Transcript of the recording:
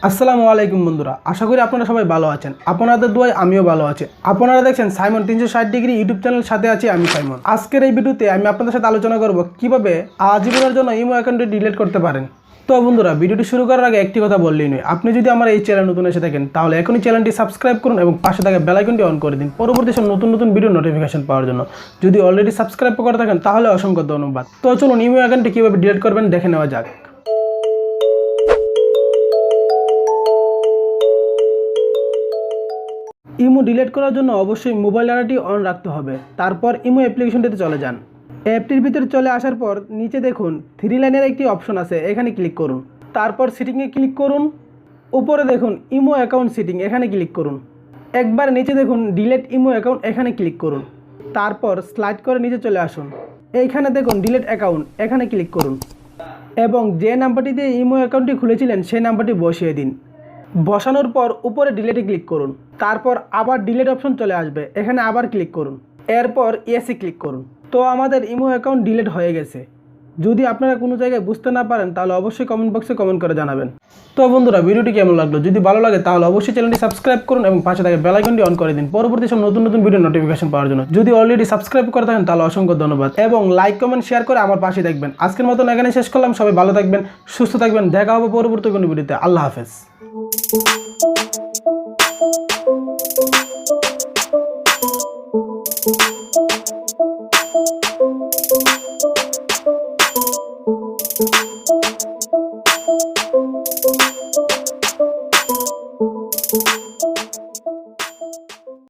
আসসালামু আলাইকুম বন্ধুরা, আশা করি আপনারা সবাই ভালো আছেন। আপনাদের দোয়ায় আমিও ভালো আছি। আপনারা দেখছেন সাইমন 360 ডিগ্রি ইউটিউব চ্যানেল, সাথে আছি আমি সাইমন। আজকের এই ভিডিওতে আমি আপনাদের সাথে আলোচনা করব কিভাবে আজীবনের জন্য ইমো অ্যাকাউন্টটি ডিলিট করতে পারেন। তো বন্ধুরা, ভিডিওটি শুরু করার আগে একটি কথা বললেই নয়, আপনি যদি আমার এই চ্যানেল নতুন এসে থাকেন তাহলে এখনই চ্যানেলটি সাবস্ক্রাইব করুন এবং পাশে থাকা বেল আইকনটি অন করে দিন পরবর্তী সব নতুন নতুন ভিডিও নোটিফিকেশন পাওয়ার জন্য। যদি অলরেডি সাবস্ক্রাইব করে থাকেন তাহলে অসংখ্য ধন্যবাদ। তো চলুন ইমো অ্যাকাউন্টটি কীভাবে ডিলিট করবেন দেখে নেওয়া যাক। ইমো ডিলিট করার জন্য অবশ্যই মোবাইল ডাটাটি অন রাখতে হবে। তারপর ইমো অ্যাপ্লিকেশনটিতে চলে যান। অ্যাপটির ভিতরে চলে আসার পর নিচে দেখুন 3 লাইনের একটি অপশন আছে, এখানে ক্লিক করুন। তারপর সেটিংয়ে ক্লিক করুন। উপরে দেখুন ইমো অ্যাকাউন্ট সেটিং, এখানে ক্লিক করুন। একবার নিচে দেখুন ডিলিট ইমো অ্যাকাউন্ট, এখানে ক্লিক করুন। তারপর স্লাইড করে নিচে চলে আসুন। এইখানে দেখুন ডিলিট অ্যাকাউন্ট, এখানে ক্লিক করুন এবং যে নাম্বারটি দিয়ে ইমো অ্যাকাউন্টটি খুলেছিলেন সেই নাম্বারটি বসিয়ে দিন। বসানোর পর উপরে ডিলিটে ক্লিক করুন। তারপর আবার ডিলিট অপশন চলে আসবে, এখানে আবার ক্লিক করুন। এরপর ইয়েসে ক্লিক করুন। তো আমাদের ইমো অ্যাকাউন্ট ডিলিট হয়ে গেছে। যদি আপনারা কোনো জায়গায় বুঝতে না পারেন তাহলে অবশ্যই কমেন্ট বক্সে কমেন্ট করে জানাবেন। তো বন্ধুরা, ভিডিওটি কেমন লাগলো? যদি ভালো লাগে তাহলে অবশ্যই চ্যানেলটি সাবস্ক্রাইব করুন এবং পাশে থাকা বেল আইকনটি অন করে দিন পরবর্তী সব নতুন নতুন ভিডিও নোটিফিকেশন পাওয়ার জন্য। যদি অলরেডি সাবস্ক্রাইব করে থাকেন তাহলে অসংখ্য ধন্যবাদ এবং লাইক কমেন্ট শেয়ার করে আমার পাশে থাকবেন। আজকের মতন এখানে শেষ করলাম। সবাই ভালো থাকবেন, সুস্থ থাকবেন। দেখা হবে পরবর্তী কোনো ভিডিওতে। আল্লাহ হাফেজ।